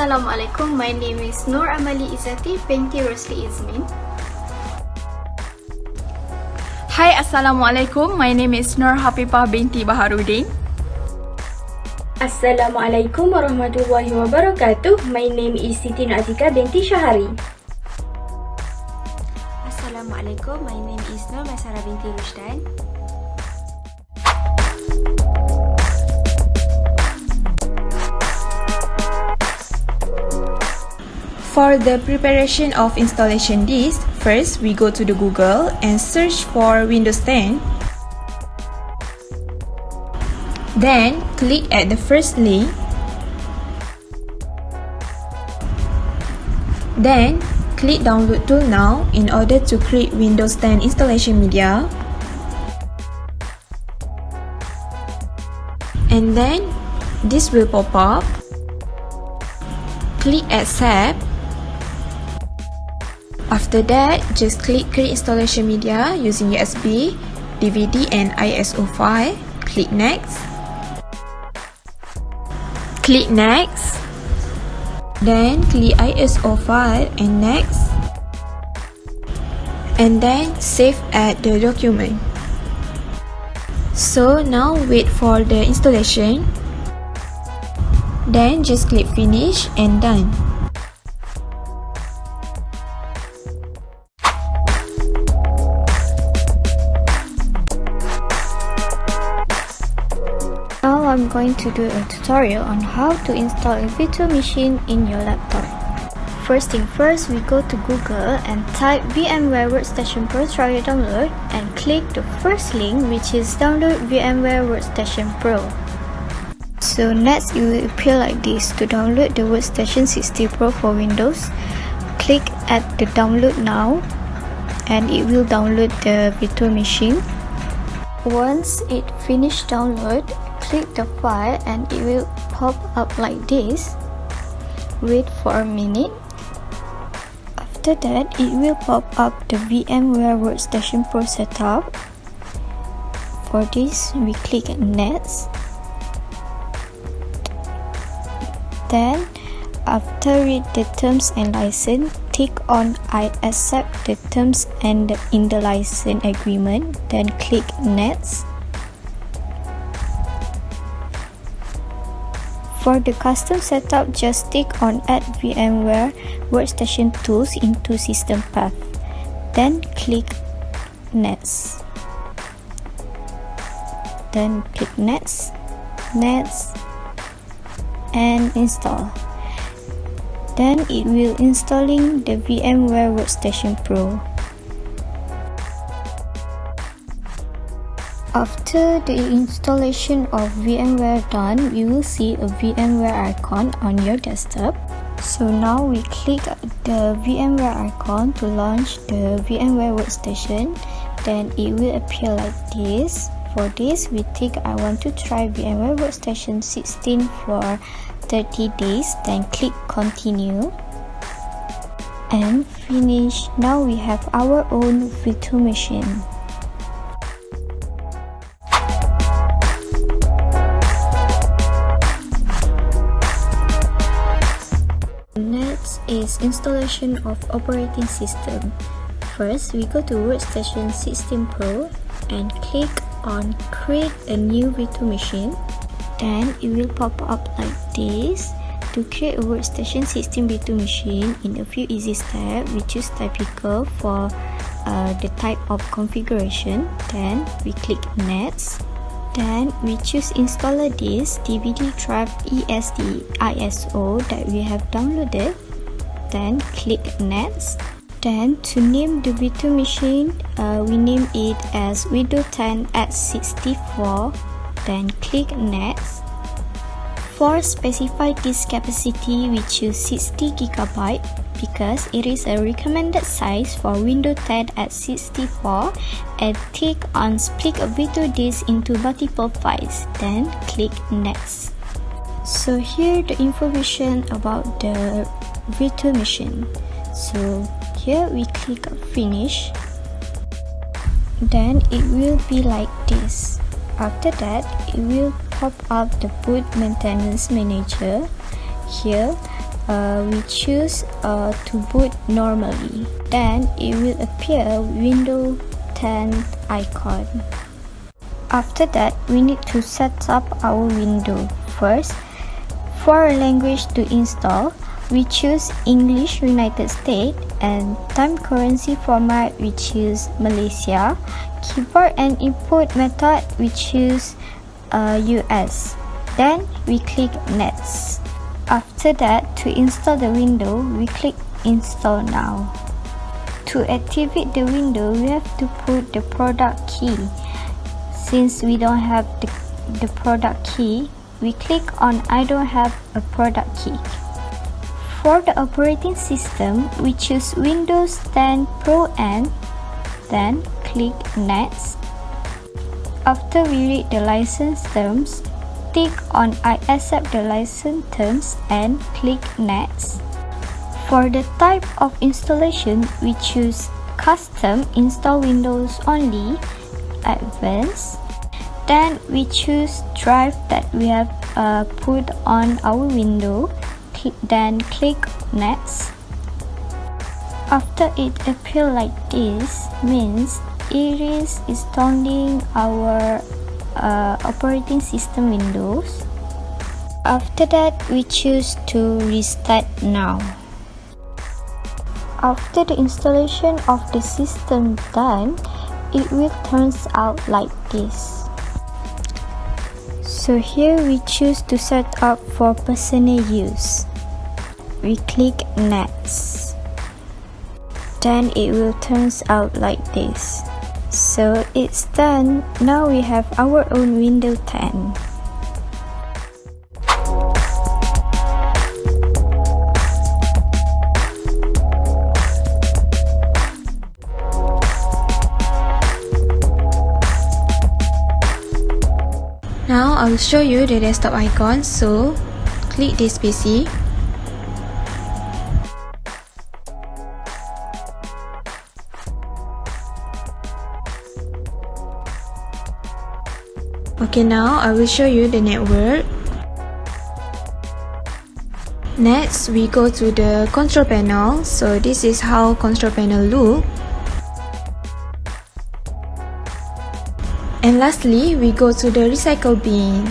Assalamualaikum, my name is Nur Amali Izzati binti Rosli Izmin. Hai, Assalamualaikum, my name is Nur Hafifah binti Baharudin. Assalamualaikum warahmatullahi wabarakatuh. My name is Siti Atika binti Syahari. Assalamualaikum, my name is Nur Masara binti Rushdan. For the preparation of installation disk, first we go to the Google and search for Windows 10. Then click at the first link. Then click download tool now in order to create Windows 10 installation media. And then this will pop up. Click accept. After that, just click create installation media using USB, DVD and ISO file. Click next. Click next. Then click ISO file and next. And then save as the document. So now wait for the installation. Then just click finish and done. Now I'm going to do a tutorial on how to install a virtual machine in your laptop. First thing first, we go to Google and type VMware Workstation Pro trial download and click the first link, which is download VMware Workstation Pro. So next it will appear like this. To download the Workstation 60 Pro for Windows, click at the download now and it will download the virtual machine. Once it finished download, click the file and it will pop up like this. Wait for a minute. After that, it will pop up the VMware Workstation Pro setup. For this, we click next. Then, after read the terms and license, tick on I accept the terms and in the license agreement. Then click next. For the custom setup, just tick on Add VMware Workstation Tools into System Path. Then click Next. Then click Next, Next, and Install. Then it will installing the VMware Workstation Pro. After the installation of VMware done, you will see a VMware icon on your desktop. So now we click the VMware icon to launch the VMware Workstation. Then it will appear like this. For this, we tick I want to try VMware Workstation 16 for 30 days. Then click continue and finish. Now we have our own virtual machine. Next is installation of operating system. First, we go to Workstation 16 Pro and click on create a new virtual machine. Then it will pop up like this. To create a Workstation 16 virtual machine in a few easy steps, we choose typical for the type of configuration. Then we click next. Then we choose installer disk, DVD drive ESD ISO that we have downloaded. Then click next. Then to name the virtual machine, we name it as Windows 10 at 64. Then click next. For specified disk capacity, we choose 60 GB because it is a recommended size for Windows 10 at 64, and tick on split a virtual disk into multiple files. Then click next. So here the information about the virtual machine. So here we click finish. Then it will be like this. After that, it will pop up the boot maintenance manager. Here we choose to boot normally. Then it will appear Windows 10 icon. After that, we need to set up our window. First, for a language to install, we choose English United States, and time currency format we choose Malaysia. Keyboard and input method we choose US. Then we click Next. After that, to install the window, we click Install Now. To activate the window, we have to put the product key. Since we don't have the product key, we click on I don't have a product key. For the operating system, we choose Windows 10 Pro N, then click Next. After we read the license terms, tick on I accept the license terms and click Next. For the type of installation, we choose Custom, Install Windows Only, Advanced. Then we choose drive that we have put on our window. Then click Next. After it appears like this, means it is installing our operating system Windows. After that, we choose to restart now. After the installation of the system done, it will turn out like this. So here we choose to set up for personal use. We click Next. Then it will turn out like this. So it's done. Now we have our own Windows 10. Now I will show you the desktop icon, so click this PC. Okay, now I will show you the network. Next, we go to the control panel. So this is how control panel look. And lastly, we go to the recycle bin.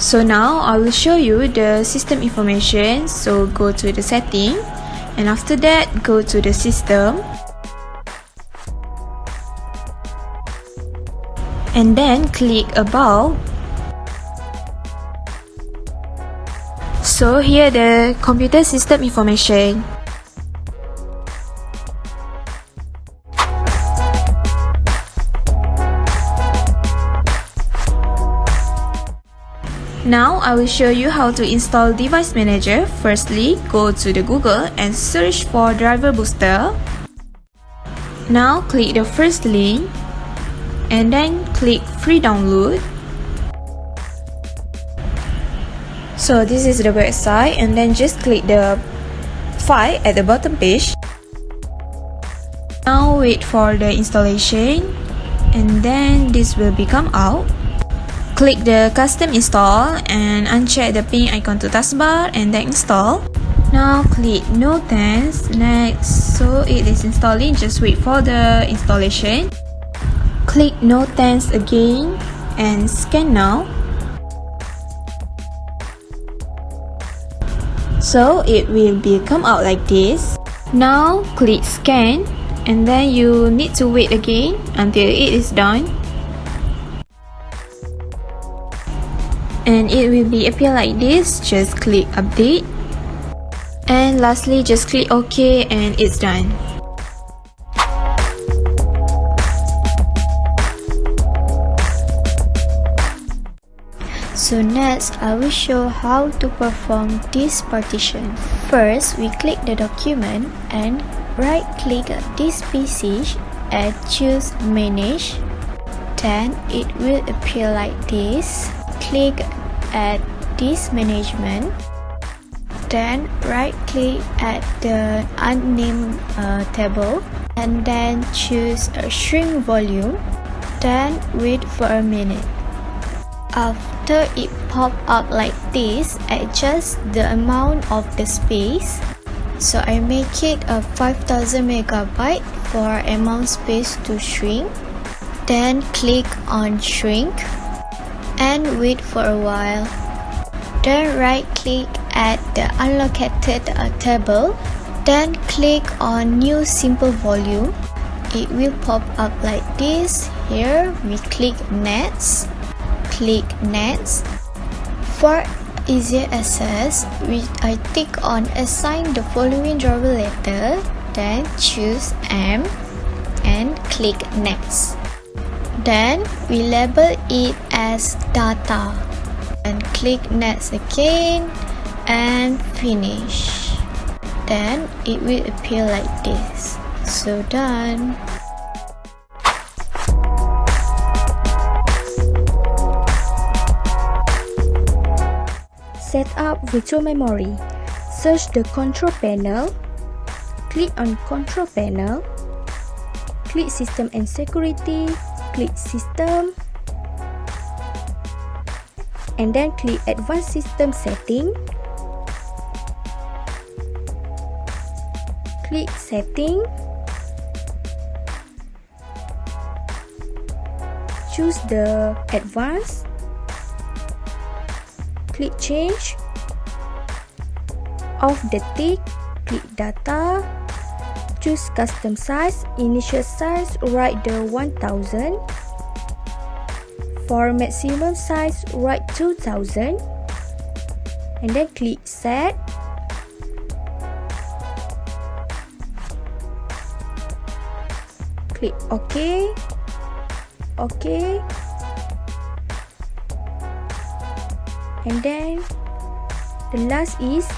So now I will show you the system information. So go to the setting, and after that go to the system, and then click About. So here the computer system information. Now I will show you how to install Device Manager. Firstly, go to the Google and search for Driver Booster. Now click the first link and then click Free Download. So this is the website, and then just click the file at the bottom page. Now wait for the installation, and then this will become out. Click the custom install and uncheck the ping icon to taskbar and then install. Now click no thanks, next. So it is installing, just wait for the installation. Click no thanks again and scan now. So it will come out like this. Now click scan, and then you need to wait again until it is done. And it will appear like this. Just click update. And lastly, just click OK and it's done. So next, I will show how to perform this partition. First, we click the document and right-click this PC and choose Manage. Then it will appear like this. Click at this management. Then right-click at the unnamed table and then choose Shrink Volume. Then wait for a minute. After it pops up like this, adjust the amount of the space. So I make it a 5000 megabyte for amount space to shrink. Then click on shrink and wait for a while. Then right click at the unlocated table. Then click on new simple volume. It will pop up like this. Here we click next. Click next. For easier access, I tick on assign the following driver letter. Then choose M and click next. Then we label it as data and click next again and finish. Then it will appear like this. So done. Set up virtual memory. Search the control panel. Click on control panel. Click system and security. Click system. And then click advanced system setting. Click setting. Choose the advanced. Click change. Off the tick. Click data. Choose custom size. Initial size, write the 1000. For maximum size, write 2000. And then click set. Click OK. OK. And then the last is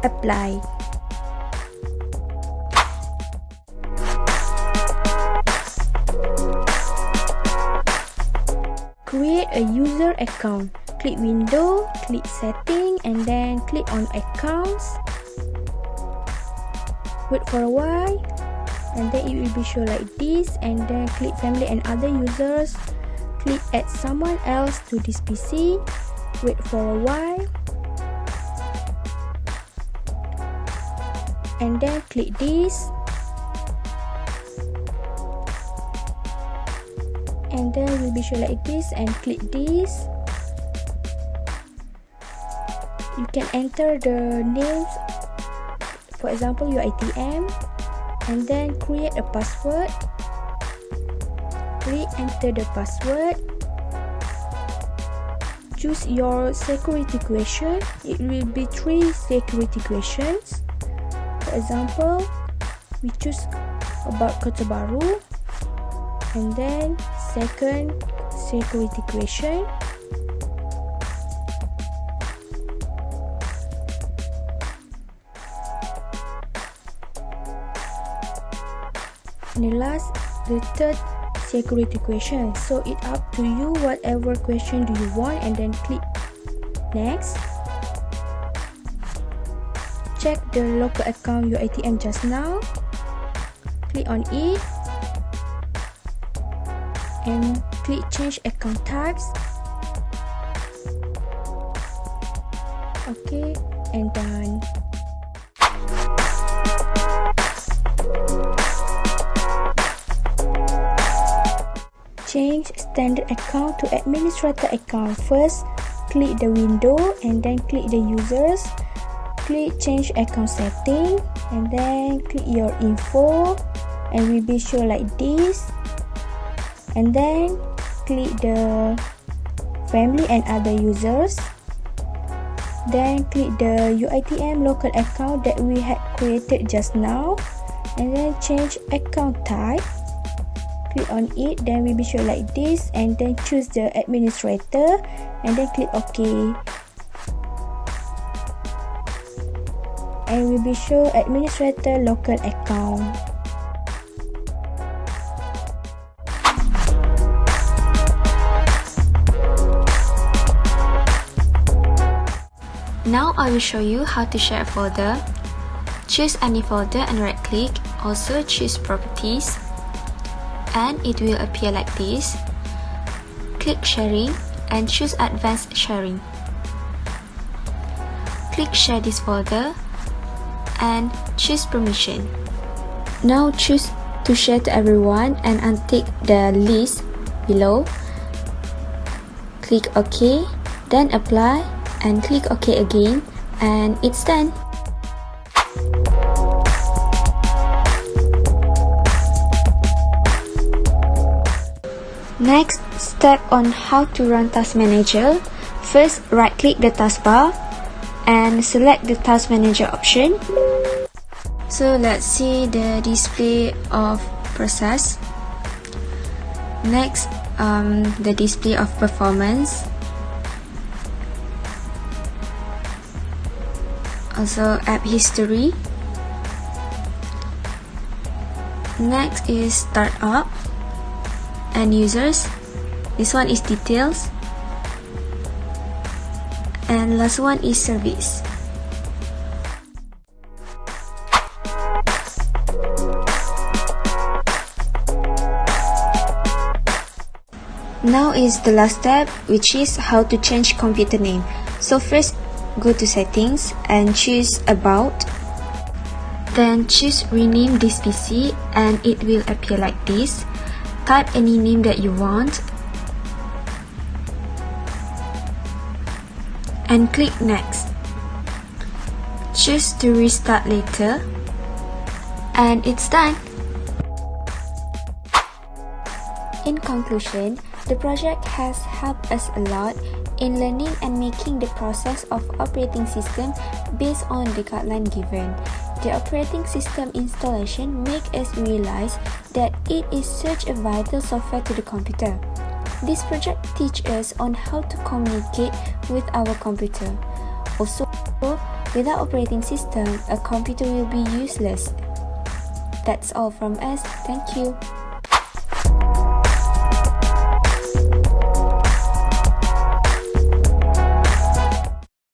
apply. Create a user account. Click window, click setting, and then click on accounts. Wait for a while, and then it will be shown like this. And then click family and other users. Click add someone else to this PC. Wait for a while, and then click this, and then will be shown like this, and click this. You can enter the names, for example your ATM, and then create a password. Re-enter the password. Choose your security question. It will be 3 security questions. For example, we choose about Kota Baru, and then second security question. And the third security question. So it up to you whatever question do you want, and then click next. Check the local account your ATM just now. Click on it and click change account types. Okay, and done. Change standard account to administrator account. First, click the window and then click the users. Click change account setting and then click your info, and will be shown like this. And then click the family and other users. Then click the UITM local account that we had created just now, and then change account type. Click on it, then will be shown like this, and then choose the administrator and then click OK, and will be shown administrator local account. Now I will show you how to share a folder. Choose any folder and right click. Also choose properties. and it will appear like this. Click sharing and choose advanced sharing. Click share this folder and choose permission. Now choose to share to everyone and untick the list below. Click OK, then apply and click OK again, and it's done. Next, step on how to run Task Manager. First, right-click the taskbar and select the Task Manager option. So let's see the display of process. Next, the display of performance. Also app history. Next is startup and users. This one is details, and last one is service. Now is the last step, which is how to change computer name. So first, go to settings and choose about. Then choose rename this PC and it will appear like this. Type any name that you want and click next. Choose to restart later and it's done. In conclusion, the project has helped us a lot in learning and making the process of operating system based on the guideline given. The operating system installation makes us realize that it is such a vital software to the computer. This project teaches us on how to communicate with our computer. Also, without operating system, a computer will be useless. That's all from us. Thank you.